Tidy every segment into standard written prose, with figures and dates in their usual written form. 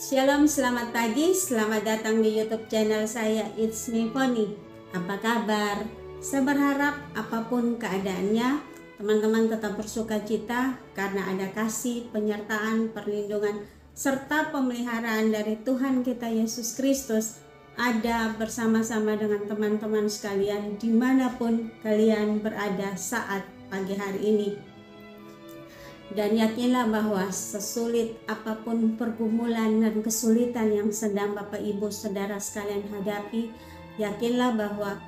Shalom, selamat pagi, selamat datang di YouTube channel saya, It's Me Pony. Apa kabar? Saya berharap apapun keadaannya, teman-teman tetap bersukacita karena ada kasih, penyertaan, perlindungan, serta pemeliharaan dari Tuhan kita Yesus Kristus ada bersama-sama dengan teman-teman sekalian dimanapun kalian berada saat pagi hari ini. Dan yakinlah bahwa sesulit apapun pergumulan dan kesulitan yang sedang Bapak Ibu Saudara sekalian hadapi, yakinlah bahwa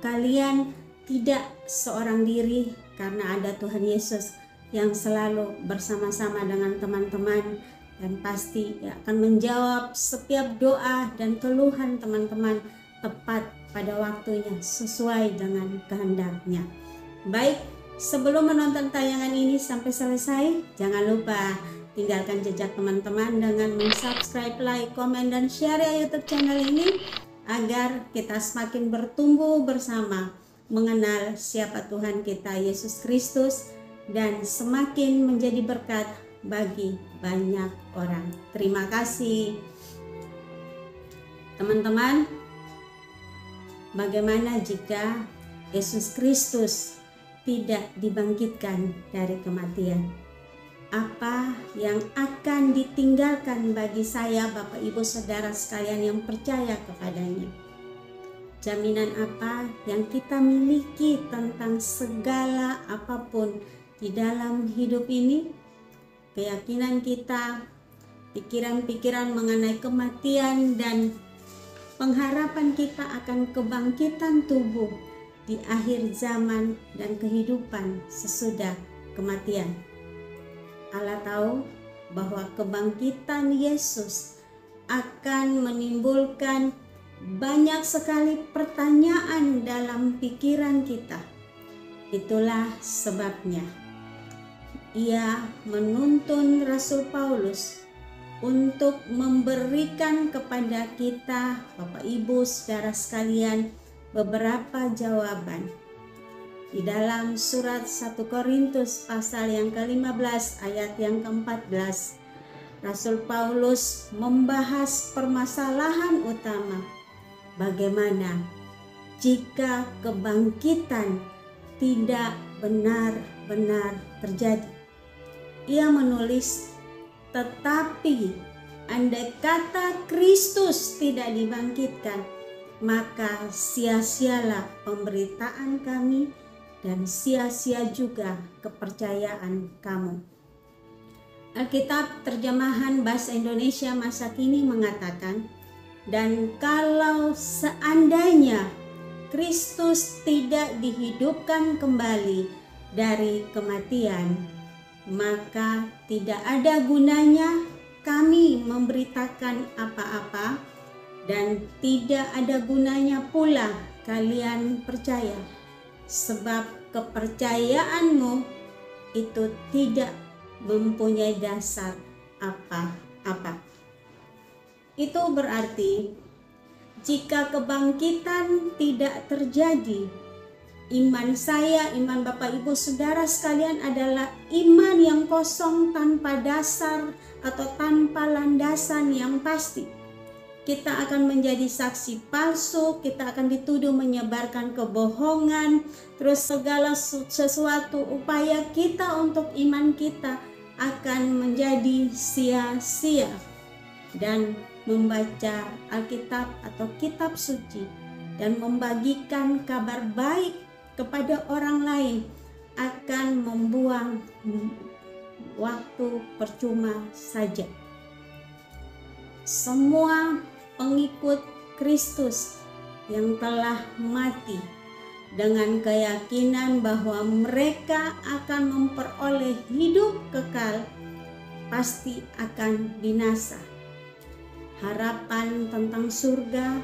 kalian tidak seorang diri karena ada Tuhan Yesus yang selalu bersama-sama dengan teman-teman dan pasti akan menjawab setiap doa dan keluhan teman-teman tepat pada waktunya sesuai dengan kehendaknya. Baik, sebelum menonton tayangan ini sampai selesai, jangan lupa tinggalkan jejak teman-teman dengan subscribe, like, komen, dan share ya YouTube channel ini agar kita semakin bertumbuh bersama mengenal siapa Tuhan kita Yesus Kristus dan semakin menjadi berkat bagi banyak orang. Terima kasih. Teman-teman, bagaimana jika Yesus Kristus tidak dibangkitkan dari kematian? Apa yang akan ditinggalkan bagi saya, Bapak Ibu Saudara sekalian yang percaya kepadanya? Jaminan apa yang kita miliki tentang segala apapun di dalam hidup ini? Keyakinan kita, pikiran-pikiran mengenai kematian, dan pengharapan kita akan kebangkitan tubuh di akhir zaman dan kehidupan sesudah kematian. Allah tahu bahwa kebangkitan Yesus akan menimbulkan banyak sekali pertanyaan dalam pikiran kita. Itulah sebabnya Ia menuntun Rasul Paulus untuk memberikan kepada kita, Bapak Ibu Saudara sekalian, beberapa jawaban. Di dalam surat 1 Korintus pasal yang ke-15 ayat yang ke-14, Rasul Paulus membahas permasalahan utama, bagaimana jika kebangkitan tidak benar-benar terjadi. Ia menulis, tetapi andai kata Kristus tidak dibangkitkan, maka sia-sialah pemberitaan kami dan sia-sia juga kepercayaan kamu. Alkitab terjemahan bahasa Indonesia masa kini mengatakan, dan kalau seandainya Kristus tidak dihidupkan kembali dari kematian, maka tidak ada gunanya kami memberitakan apa-apa, dan tidak ada gunanya pula kalian percaya, sebab kepercayaanmu itu tidak mempunyai dasar apa-apa. Itu berarti jika kebangkitan tidak terjadi, iman saya, iman Bapak Ibu Saudara sekalian adalah iman yang kosong tanpa dasar atau tanpa landasan yang pasti. Kita akan menjadi saksi palsu, kita akan dituduh menyebarkan kebohongan, terus segala sesuatu upaya kita untuk iman kita akan menjadi sia-sia. Dan membaca Alkitab atau kitab suci dan membagikan kabar baik kepada orang lain akan membuang waktu percuma saja. Semua pengikut Kristus yang telah mati dengan keyakinan bahwa mereka akan memperoleh hidup kekal pasti akan binasa. Harapan tentang surga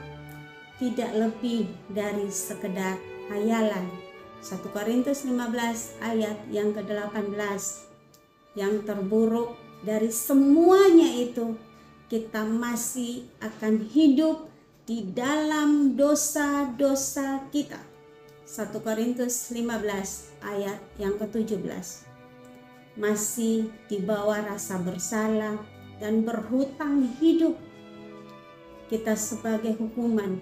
tidak lebih dari sekedar hayalan. 1 Korintus 15 ayat yang ke-18. Yang terburuk dari semuanya itu, kita masih akan hidup di dalam dosa-dosa kita. 1 Korintus 15 ayat yang ke-17. Masih dibawa rasa bersalah, dan berhutang hidup kita sebagai hukuman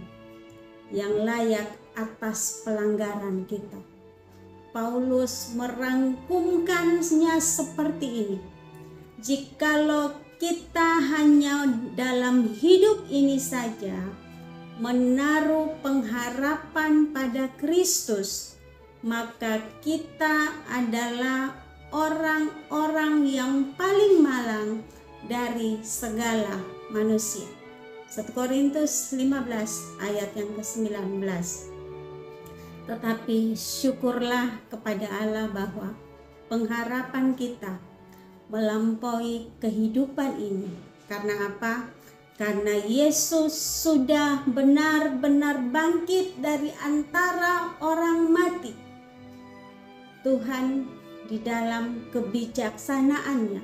yang layak atas pelanggaran kita. Paulus merangkumkannya seperti ini. Jikalau kita hanya dalam hidup ini saja menaruh pengharapan pada Kristus, maka kita adalah orang-orang yang paling malang dari segala manusia. 1 Korintus 15 ayat yang ke-19. Tetapi syukurlah kepada Allah bahwa pengharapan kita melampaui kehidupan ini. Karena apa? Karena Yesus sudah benar-benar bangkit dari antara orang mati. Tuhan di dalam kebijaksanaannya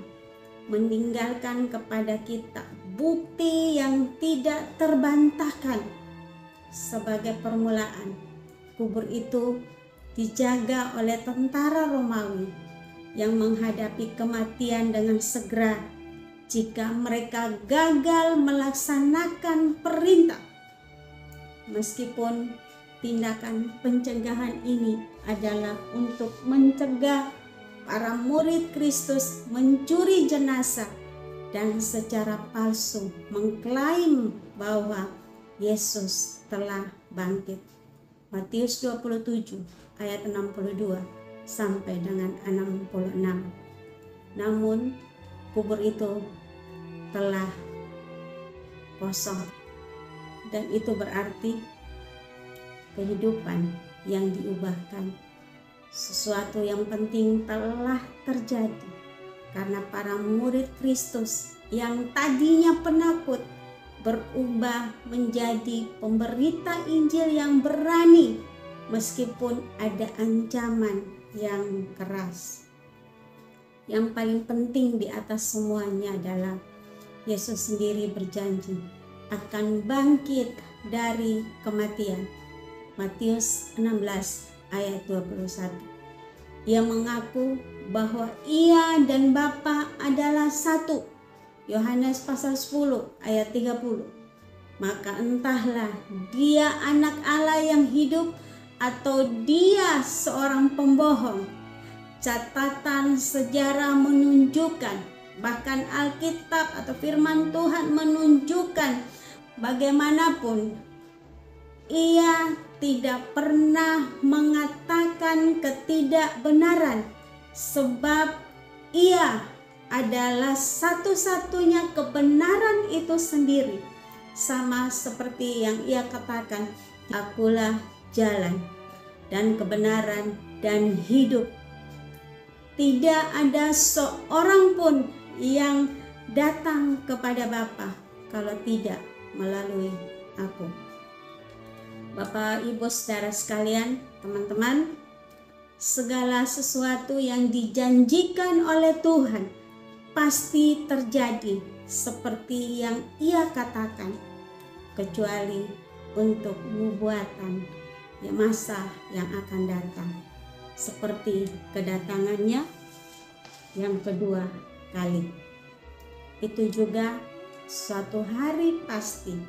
meninggalkan kepada kita bukti yang tidak terbantahkan. Sebagai permulaan, kubur itu dijaga oleh tentara Romawi yang menghadapi kematian dengan segera jika mereka gagal melaksanakan perintah. Meskipun tindakan pencegahan ini adalah untuk mencegah para murid Kristus mencuri jenazah dan secara palsu mengklaim bahwa Yesus telah bangkit. Matius 27 ayat 62 sampai dengan 66. Namun kubur itu telah kosong, dan itu berarti kehidupan yang diubahkan. Sesuatu yang penting telah terjadi karena para murid Kristus yang tadinya penakut berubah menjadi pemberita Injil yang berani meskipun ada ancaman yang keras. Yang paling penting di atas semuanya adalah Yesus sendiri berjanji akan bangkit dari kematian. Matius 16 ayat 21. Ia mengaku bahwa ia dan Bapa adalah satu. Yohanes pasal 10 ayat 30. Maka entahlah dia anak Allah yang hidup atau dia seorang pembohong. Catatan sejarah menunjukkan, bahkan Alkitab atau firman Tuhan menunjukkan, bagaimanapun ia tidak pernah mengatakan ketidakbenaran, sebab ia adalah satu-satunya kebenaran itu sendiri. Sama seperti yang ia katakan, akulah jalan dan kebenaran dan hidup. Tidak ada seorang pun yang datang kepada Bapa kalau tidak melalui aku. Bapak, Ibu, saudara sekalian, teman-teman, segala sesuatu yang dijanjikan oleh Tuhan pasti terjadi seperti yang ia katakan, kecuali untuk nubuatan masa yang akan datang, seperti kedatangannya yang kedua kali. Itu juga suatu hari pasti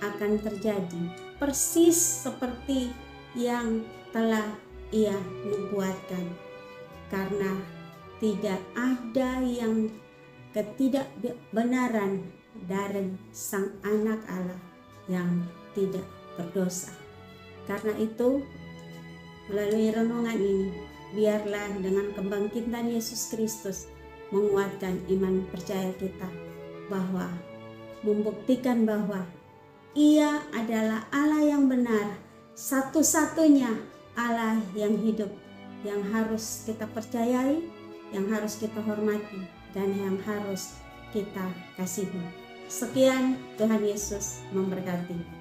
akan terjadi, persis seperti yang telah ia nubuatkan, karena tidak ada yang ketidakbenaran dari Sang Anak Allah yang tidak berdosa. Karena itu, melalui renungan ini, biarlah dengan kebangkitan Yesus Kristus menguatkan iman percaya kita, bahwa membuktikan bahwa Ia adalah Allah yang benar, satu-satunya Allah yang hidup, yang harus kita percayai, yang harus kita hormati, dan yang harus kita kasihi. Sekian, Tuhan Yesus memberkati.